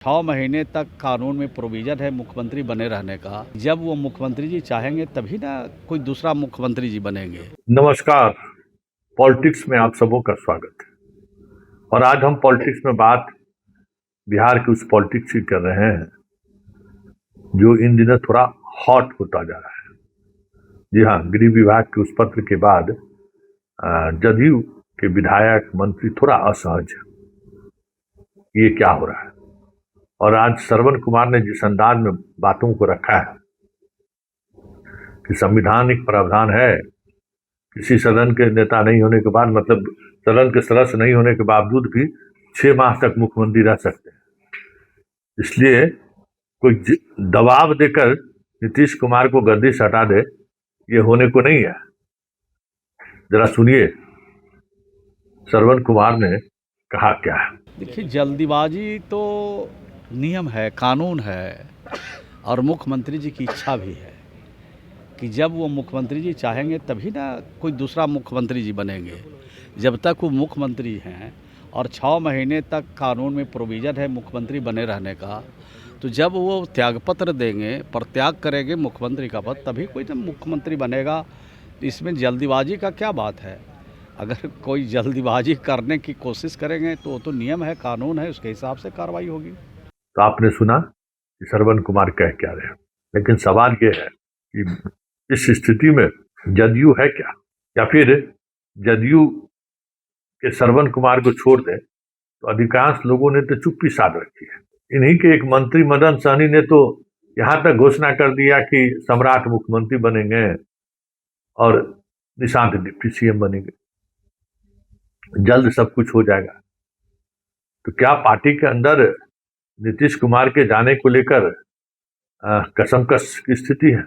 6 महीने तक कानून में प्रोविज़न है मुख्यमंत्री बने रहने का। जब वो मुख्यमंत्री जी चाहेंगे तभी ना कोई दूसरा मुख्यमंत्री जी बनेंगे। नमस्कार। पॉलिटिक्स में आप सबों का स्वागत है। और आज हम पॉलिटिक्स में बात बिहार की उस पॉलिटिक्स की कर रहे हैं जो इन दिनों थोड़ा हॉट होता जा रहा है। जी हाँ, गृह विभाग के उस पत्र के बाद जदयू के विधायक मंत्री थोड़ा असहज है, ये क्या हो रहा है। और आज श्रवण कुमार ने जिस अंदाज में बातों को रखा है कि संवैधानिक प्रावधान है, किसी सदन के नेता नहीं होने के बाद, मतलब सदन के सदस्य नहीं होने के बावजूद भी 6 माह तक मुख्यमंत्री रह सकते हैं। इसलिए कोई दबाव देकर नीतीश कुमार को गद्दी से हटा दे, ये होने को नहीं है। जरा सुनिए श्रवण कुमार ने कहा क्या है। देखिए, जल्दीबाजी तो नियम है, कानून है और मुख्यमंत्री जी की इच्छा भी है कि जब वो मुख्यमंत्री जी चाहेंगे तभी ना कोई दूसरा मुख्यमंत्री जी बनेंगे। जब तक वो मुख्यमंत्री हैं और 6 महीने तक कानून में प्रोविज़न है मुख्यमंत्री बने रहने का, तो जब वो त्यागपत्र देंगे, परित्याग करेंगे मुख्यमंत्री का पद, तभी कोई ना मुख्यमंत्री बनेगा। इसमें जल्दीबाजी का क्या बात है? अगर कोई जल्दीबाजी करने की कोशिश करेंगे तो वो तो नियम है, कानून है, उसके हिसाब से कार्रवाई होगी। तो आपने सुना कि श्रवण कुमार कह क्या रहे हैं, लेकिन सवाल ये है कि इस स्थिति में जदयू है क्या, या फिर जदयू के श्रवण कुमार को छोड़ दें तो अधिकांश लोगों ने तो चुप्पी साध रखी है। इन्हीं के एक मंत्री मदन सहनी ने तो यहां तक घोषणा कर दिया कि सम्राट मुख्यमंत्री बनेंगे और निशांत डिप्टी सीएम बनेंगे, जल्द सब कुछ हो जाएगा। तो क्या पार्टी के अंदर नीतीश कुमार के जाने को लेकर कसमकस की स्थिति है,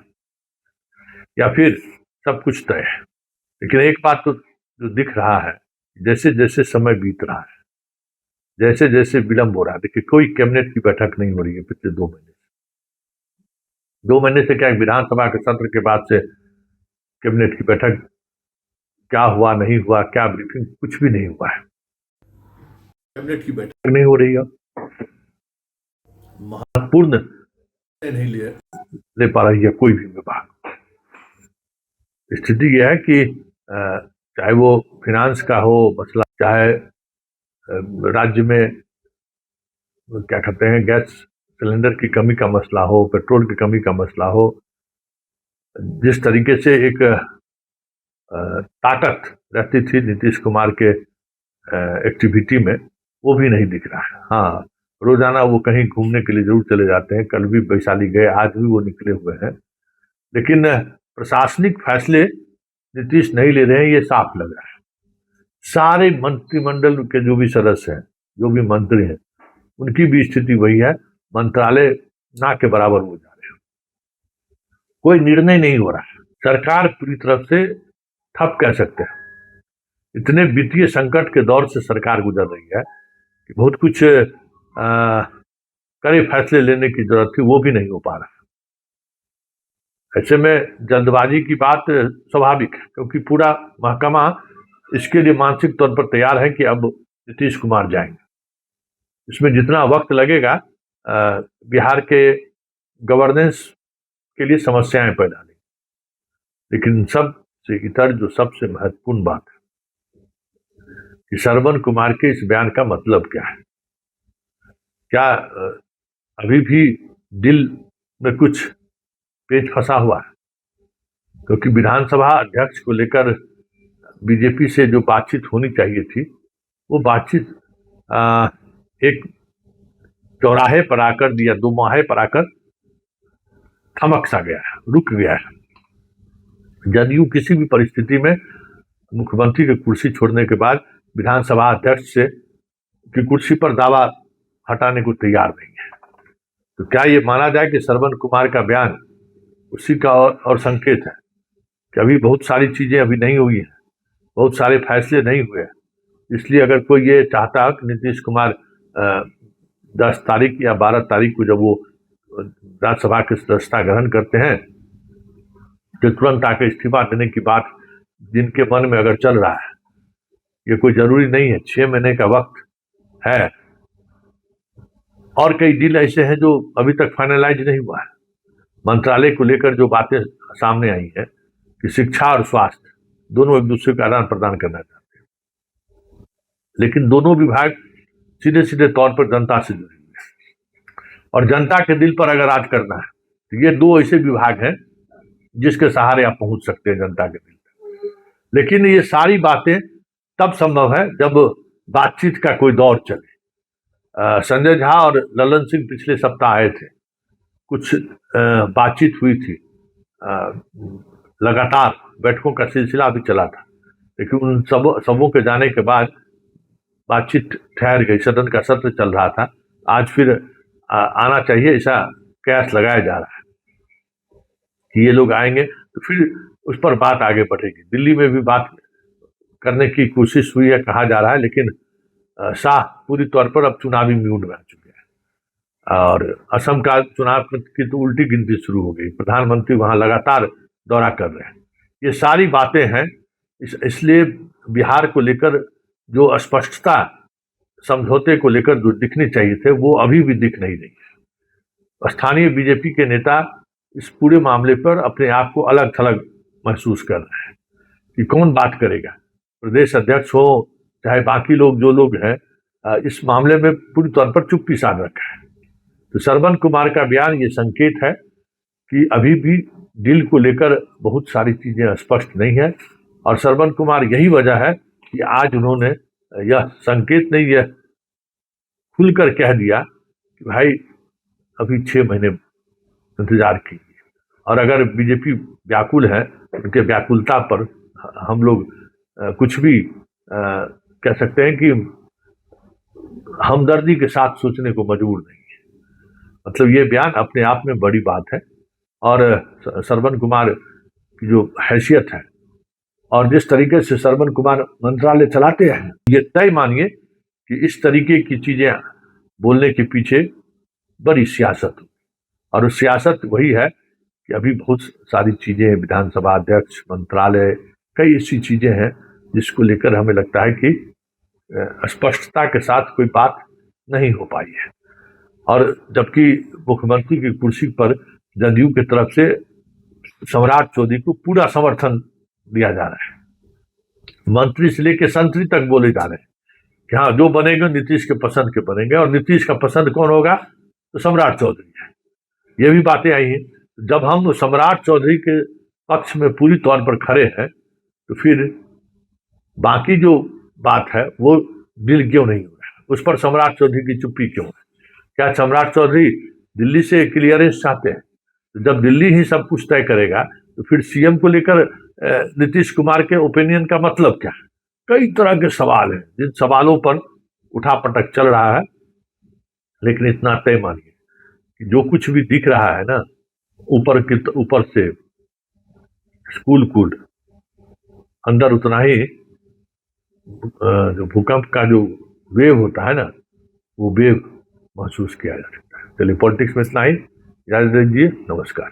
या फिर सब कुछ तय है? लेकिन एक बात तो जो दिख रहा है, जैसे जैसे समय बीत रहा है, जैसे जैसे विलंब हो रहा है, देखिए कोई कैबिनेट की बैठक नहीं हो रही है पिछले 2 महीने से। 2 महीने से क्या, विधानसभा के सत्र के बाद से कैबिनेट की बैठक क्या हुआ नहीं हुआ, क्या ब्रीफिंग, कुछ भी नहीं हुआ है। कैबिनेट की बैठक नहीं हो रही है, महत्वपूर्ण नहीं ले पा रही है कोई भी विभाग। स्थिति यह है कि चाहे वो फिनांस का हो मसला, चाहे राज्य में क्या कहते हैं गैस सिलेंडर की कमी का मसला हो, पेट्रोल की कमी का मसला हो, जिस तरीके से एक ताकत रहती थी नीतीश कुमार के एक्टिविटी में, वो भी नहीं दिख रहा है। हाँ, रोजाना वो कहीं घूमने के लिए जरूर चले जाते हैं, कल भी वैशाली गए, आज भी वो निकले हुए हैं, लेकिन प्रशासनिक फैसले नीतीश नहीं ले रहे हैं, ये साफ लग रहा है। सारे मंत्रिमंडल के जो भी सदस्य हैं, जो भी मंत्री हैं, उनकी भी स्थिति वही है, मंत्रालय ना के बराबर हो जा रहे हैं, कोई निर्णय नहीं हो रहा है। सरकार पूरी तरफ से ठप कह सकते हैं। इतने वित्तीय संकट के दौर से सरकार गुजर रही है कि बहुत कुछ कड़े फैसले लेने की जरूरत थी, वो भी नहीं हो पा रहा। ऐसे में जल्दबाजी की बात स्वाभाविक है, क्योंकि पूरा महकमा इसके लिए मानसिक तौर पर तैयार है कि अब नीतीश कुमार जाएंगे। इसमें जितना वक्त लगेगा, बिहार के गवर्नेंस के लिए समस्याएं पैदा नहीं, लेकिन सबसे इतर जो सबसे महत्वपूर्ण बात है कि श्रवण कुमार के इस बयान का मतलब क्या है। क्या अभी भी दिल में कुछ पेच फंसा हुआ है? क्योंकि विधानसभा अध्यक्ष को लेकर बीजेपी से जो बातचीत होनी चाहिए थी, वो बातचीत एक चौराहे पर आकर या 2 माहे पर आकर थमक सा गया है, रुक गया है। जदयू किसी भी परिस्थिति में मुख्यमंत्री की कुर्सी छोड़ने के बाद विधानसभा अध्यक्ष से की कुर्सी पर दावा हटाने को तैयार नहीं है। तो क्या ये माना जाए कि श्रवण कुमार का बयान उसी का और संकेत है कि अभी बहुत सारी चीजें अभी नहीं हुई हैं, बहुत सारे फैसले नहीं हुए, इसलिए अगर कोई ये चाहता कि नीतीश कुमार 10 तारीख या 12 तारीख को जब वो राज्यसभा की सदस्यता ग्रहण करते हैं, तो तुरंत आकर इस्तीफा देने की बात जिनके मन में अगर चल रहा है, ये कोई जरूरी नहीं है। 6 महीने का वक्त है, और कई डील ऐसे हैं जो अभी तक फाइनलाइज नहीं हुआ है। मंत्रालय को लेकर जो बातें सामने आई है कि शिक्षा और स्वास्थ्य दोनों एक दूसरे का आदान प्रदान करना चाहते हैं, लेकिन दोनों विभाग सीधे सीधे तौर पर जनता से जुड़े हुए हैं और जनता के दिल पर अगर राज करना है तो ये दो ऐसे विभाग हैं जिसके सहारे आप पहुंच सकते हैं जनता के दिल तक। लेकिन ये सारी बातें तब संभव है जब बातचीत का कोई दौर चले। संजय झा और ललन सिंह पिछले सप्ताह आए थे, कुछ बातचीत हुई थी, लगातार बैठकों का सिलसिला भी चला था, लेकिन उन सबों के जाने के बाद बातचीत ठहर गई, सदन का सत्र चल रहा था। आज फिर आना चाहिए ऐसा कयास लगाया जा रहा है कि ये लोग आएंगे तो फिर उस पर बात आगे बढ़ेगी। दिल्ली में भी बात करने की कोशिश हुई है, कहा जा रहा है, लेकिन शाह पूरी तौर पर अब चुनावी मूड में आ चुके हैं और असम का चुनाव की तो उल्टी गिनती शुरू हो गई। प्रधानमंत्री वहां लगातार दौरा कर रहे हैं। ये सारी बातें हैं, इसलिए बिहार को लेकर जो स्पष्टता समझौते को लेकर जो दिखनी चाहिए थे वो अभी भी दिख नहीं रही है। स्थानीय बीजेपी के नेता इस पूरे मामले पर अपने आप को अलग थलग महसूस कर रहे हैं कि कौन बात करेगा। प्रदेश अध्यक्ष हो चाहे बाकी लोग, जो लोग हैं, इस मामले में पूरी तौर पर चुप्पी साध रखा है। तो श्रवण कुमार का बयान ये संकेत है कि अभी भी डील को लेकर बहुत सारी चीजें स्पष्ट नहीं है और श्रवण कुमार यही वजह है कि आज उन्होंने यह संकेत नहीं, यह खुलकर कह दिया कि भाई अभी 6 महीने इंतजार कीजिए। और अगर बीजेपी व्याकुल है, उनके व्याकुलता पर हम लोग कुछ भी कह सकते हैं कि हमदर्दी के साथ सोचने को मजबूर नहीं है। मतलब ये बयान अपने आप में बड़ी बात है और श्रवण कुमार की जो हैसियत है और जिस तरीके से श्रवण कुमार मंत्रालय चलाते हैं, ये तय मानिए कि इस तरीके की चीजें बोलने के पीछे बड़ी सियासत हो। और उस सियासत वही है कि अभी बहुत सारी चीजें, विधानसभा अध्यक्ष, मंत्रालय, कई ऐसी चीजें हैं जिसको लेकर हमें लगता है कि स्पष्टता के साथ कोई बात नहीं हो पाई है। और जबकि मुख्यमंत्री की कुर्सी पर जदयू की तरफ से सम्राट चौधरी को पूरा समर्थन दिया जा रहा है, मंत्री से लेकर संतरी तक बोले जा रहे हैं कि हाँ जो बनेंगे नीतीश के पसंद के बनेंगे और नीतीश का पसंद कौन होगा तो सम्राट चौधरी है। ये भी बातें आई हैं। जब हम सम्राट चौधरी के पक्ष में पूरी तौर पर खड़े हैं तो फिर बाकी जो बात है वो डील क्यों नहीं हो रहा है, उस पर सम्राट चौधरी की चुप्पी क्यों है? क्या सम्राट चौधरी दिल्ली से क्लियरेंस चाहते हैं? तो जब दिल्ली ही सब कुछ तय करेगा तो फिर सीएम को लेकर नीतीश कुमार के ओपिनियन का मतलब क्या है? कई तरह के सवाल हैं जिन सवालों पर उठापटक चल रहा है। लेकिन इतना तय मानिए कि जो कुछ भी दिख रहा है ना, ऊपर से स्कूल कूड, अंदर उतना ही जो भूकंप का जो वेव होता है ना, वो वेव महसूस किया जा सकता है। चलिए, पॉलिटिक्स में इतना ही। इजाजत दीजिए, नमस्कार।